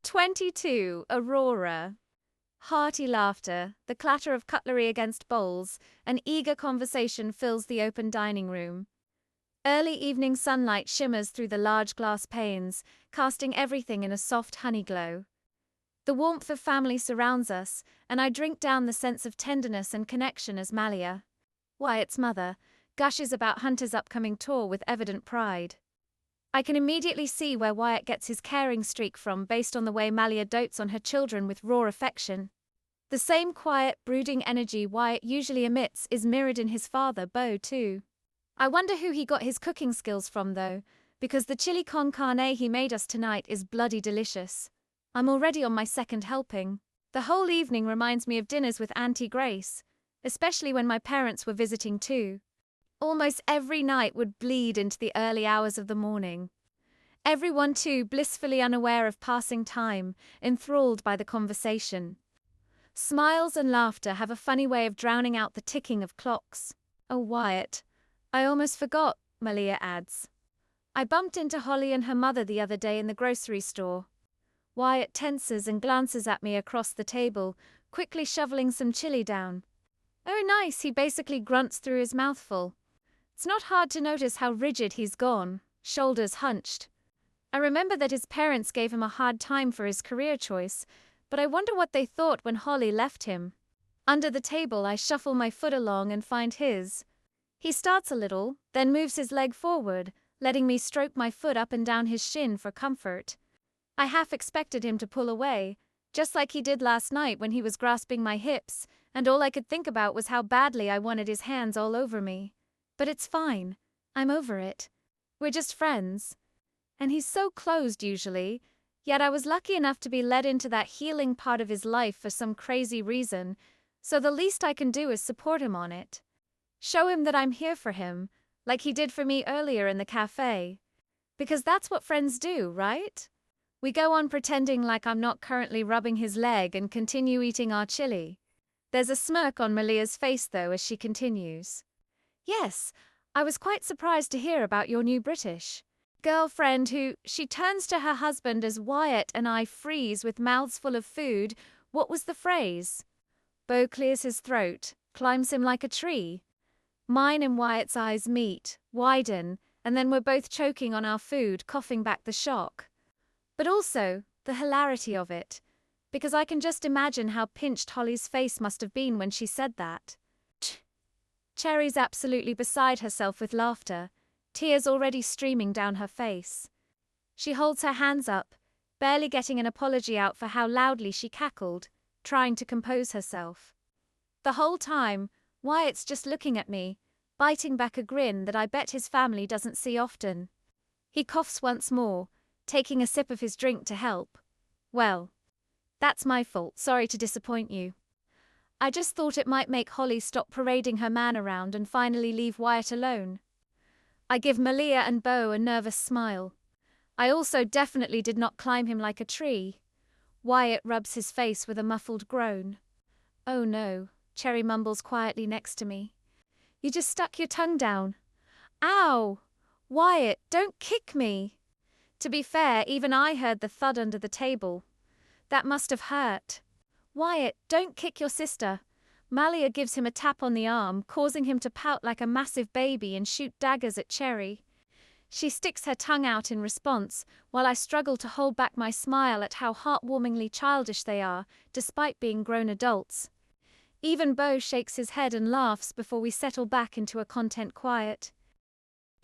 22. Aurora. Hearty laughter, the clatter of cutlery against bowls, and eager conversation fills the open dining room. Early evening sunlight shimmers through the large glass panes, casting everything in a soft honey glow. The warmth of family surrounds us, and I drink down the sense of tenderness and connection as Malia, Wyatt's mother, gushes about Hunter's upcoming tour with evident pride. I can immediately see where Wyatt gets his caring streak from based on the way Malia dotes on her children with raw affection. The same quiet, brooding energy Wyatt usually emits is mirrored in his father, Beau, too. I wonder who he got his cooking skills from, though, because the chili con carne he made us tonight is bloody delicious. I'm already on my second helping. The whole evening reminds me of dinners with Auntie Grace, especially when my parents were visiting too. Almost every night would bleed into the early hours of the morning. Everyone too blissfully unaware of passing time, enthralled by the conversation. Smiles and laughter have a funny way of drowning out the ticking of clocks. Oh, Wyatt, I almost forgot, Malia adds. I bumped into Holly and her mother the other day in the grocery store. Wyatt tenses and glances at me across the table, quickly shoveling some chili down. Oh, nice, he basically grunts through his mouthful. It's not hard to notice how rigid he's gone, shoulders hunched. I remember that his parents gave him a hard time for his career choice, but I wonder what they thought when Holly left him. Under the table, I shuffle my foot along and find his. He starts a little, then moves his leg forward, letting me stroke my foot up and down his shin for comfort. I half expected him to pull away, just like he did last night when he was grasping my hips, and all I could think about was how badly I wanted his hands all over me. But it's fine. I'm over it. We're just friends. And he's so closed usually, yet I was lucky enough to be led into that healing part of his life for some crazy reason, so the least I can do is support him on it. Show him that I'm here for him, like he did for me earlier in the cafe. Because that's what friends do, right? We go on pretending like I'm not currently rubbing his leg and continue eating our chili. There's a smirk on Malia's face, though, as she continues. Yes, I was quite surprised to hear about your new British girlfriend who, she turns to her husband as Wyatt and I freeze with mouths full of food. What was the phrase? Beau clears his throat, climbs him like a tree. Mine and Wyatt's eyes meet, widen, and then we're both choking on our food, coughing back the shock. But also, the hilarity of it, because I can just imagine how pinched Holly's face must have been when she said that. Cherry's absolutely beside herself with laughter, tears already streaming down her face. She holds her hands up, barely getting an apology out for how loudly she cackled, trying to compose herself. The whole time, Wyatt's just looking at me, biting back a grin that I bet his family doesn't see often. He coughs once more, taking a sip of his drink to help. Well, that's my fault, sorry to disappoint you. I just thought it might make Holly stop parading her man around and finally leave Wyatt alone. I give Malia and Beau a nervous smile. I also definitely did not climb him like a tree. Wyatt rubs his face with a muffled groan. Oh no, Cherry mumbles quietly next to me. You just stuck your tongue down. Ow! Wyatt, don't kick me! To be fair, even I heard the thud under the table. That must have hurt. Wyatt, don't kick your sister. Malia gives him a tap on the arm, causing him to pout like a massive baby and shoot daggers at Cherry. She sticks her tongue out in response, while I struggle to hold back my smile at how heartwarmingly childish they are, despite being grown adults. Even Beau shakes his head and laughs before we settle back into a content quiet.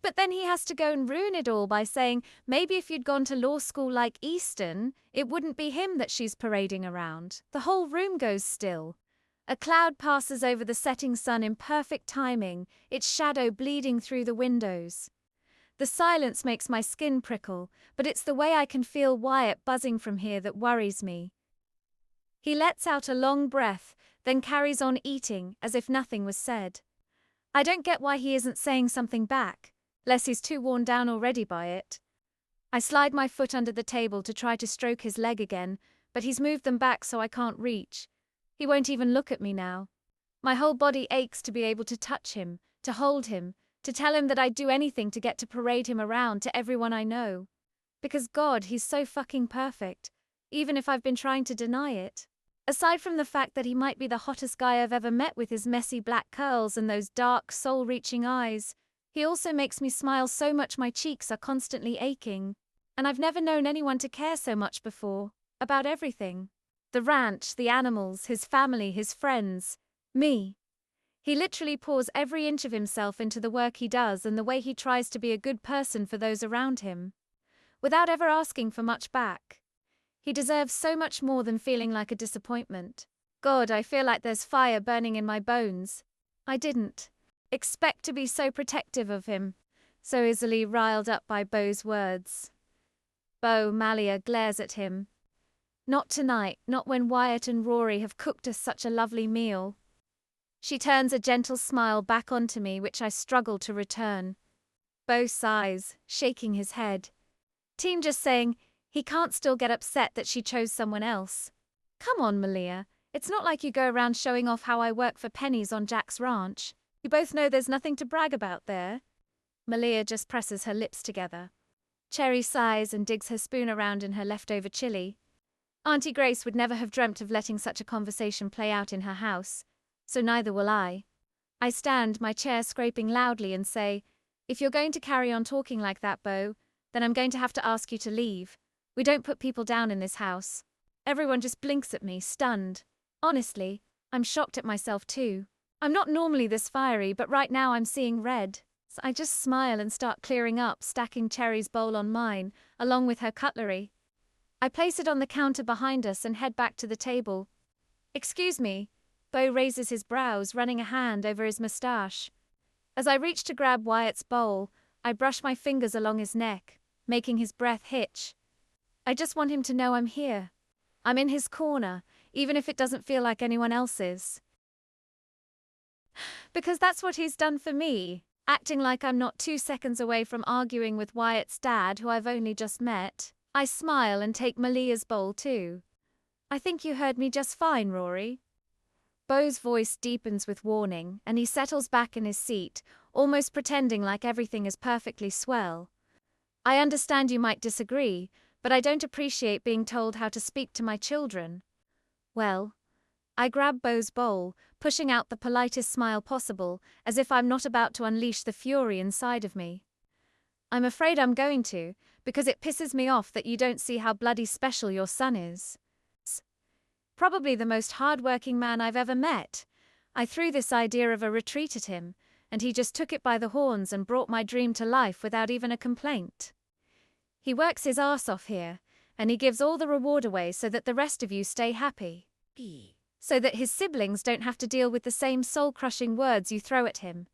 But then he has to go and ruin it all by saying maybe if you'd gone to law school like Easton, it wouldn't be him that she's parading around. The whole room goes still. A cloud passes over the setting sun in perfect timing, its shadow bleeding through the windows. The silence makes my skin prickle, but it's the way I can feel Wyatt buzzing from here that worries me. He lets out a long breath, then carries on eating as if nothing was said. I don't get why he isn't saying something back, lest he's too worn down already by it. I slide my foot under the table to try to stroke his leg again, but he's moved them back so I can't reach. He won't even look at me now. My whole body aches to be able to touch him, to hold him, to tell him that I'd do anything to get to parade him around to everyone I know. Because God, he's so fucking perfect. even if I've been trying to deny it. Aside from the fact that he might be the hottest guy I've ever met with his messy black curls and those dark, soul-reaching eyes, he also makes me smile so much my cheeks are constantly aching. And I've never known anyone to care so much before, about everything. The ranch, the animals, his family, his friends, me. He literally pours every inch of himself into the work he does and the way he tries to be a good person for those around him, without ever asking for much back. He deserves so much more than feeling like a disappointment. God, I feel like there's fire burning in my bones. I didn't expect to be so protective of him, so easily riled up by Beau's words. Beau, Malia glares at him. Not tonight, not when Wyatt and Rory have cooked us such a lovely meal. She turns a gentle smile back onto me, which I struggle to return. Beau sighs, shaking his head. Team just saying he can't still get upset that she chose someone else. Come on, Malia. It's not like you go around showing off how I work for pennies on Jack's ranch. You both know there's nothing to brag about there. Malia just presses her lips together. Cherry sighs and digs her spoon around in her leftover chili. Auntie Grace would never have dreamt of letting such a conversation play out in her house, so neither will I. I stand, my chair scraping loudly, and say, if you're going to carry on talking like that, Beau, then I'm going to have to ask you to leave. We don't put people down in this house. Everyone just blinks at me, stunned. Honestly, I'm shocked at myself too. I'm not normally this fiery, but right now I'm seeing red. So I just smile and start clearing up, stacking Cherry's bowl on mine, along with her cutlery. I place it on the counter behind us and head back to the table. Excuse me. Beau raises his brows, running a hand over his moustache. As I reach to grab Wyatt's bowl, I brush my fingers along his neck, making his breath hitch. I just want him to know I'm here. I'm in his corner, even if it doesn't feel like anyone else's. Because that's what he's done for me, acting like I'm not 2 seconds away from arguing with Wyatt's dad, who I've only just met. I smile and take Malia's bowl too. I think you heard me just fine, Rory. Beau's voice deepens with warning, and he settles back in his seat, almost pretending like everything is perfectly swell. I understand you might disagree, but I don't appreciate being told how to speak to my children. Well, I grab Beau's bowl, pushing out the politest smile possible, as if I'm not about to unleash the fury inside of me. I'm afraid I'm going to, because it pisses me off that you don't see how bloody special your son is. Probably the most hard-working man I've ever met. I threw this idea of a retreat at him, and he just took it by the horns and brought my dream to life without even a complaint. He works his arse off here, and he gives all the reward away so that the rest of you stay happy. So that his siblings don't have to deal with the same soul-crushing words you throw at him.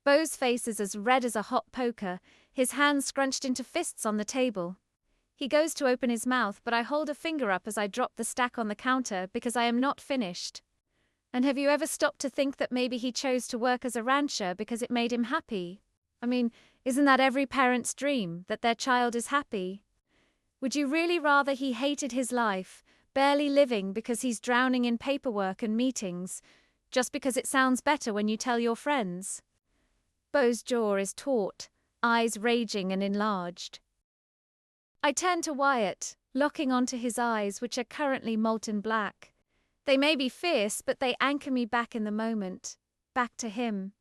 Beau's face is as red as a hot poker, his hands scrunched into fists on the table. He goes to open his mouth, but I hold a finger up as I drop the stack on the counter because I am not finished. And have you ever stopped to think that maybe he chose to work as a rancher because it made him happy? I mean, isn't that every parent's dream, that their child is happy? Would you really rather he hated his life, barely living because he's drowning in paperwork and meetings, just because it sounds better when you tell your friends? Beau's jaw is taut, eyes raging and enlarged. I turn to Wyatt, locking onto his eyes, which are currently molten black. They may be fierce, but they anchor me back in the moment, back to him.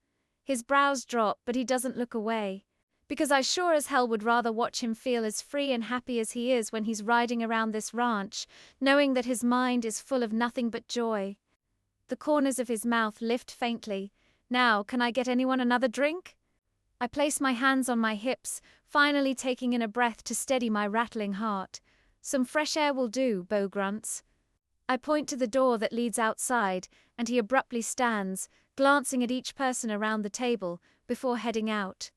His brows drop, but he doesn't look away, because I sure as hell would rather watch him feel as free and happy as he is when he's riding around this ranch, knowing that his mind is full of nothing but joy. The corners of his mouth lift faintly. Now, can I get anyone another drink? I place my hands on my hips, finally taking in a breath to steady my rattling heart. Some fresh air will do, Beau grunts. I point to the door that leads outside, and he abruptly stands, glancing at each person around the table, before heading out.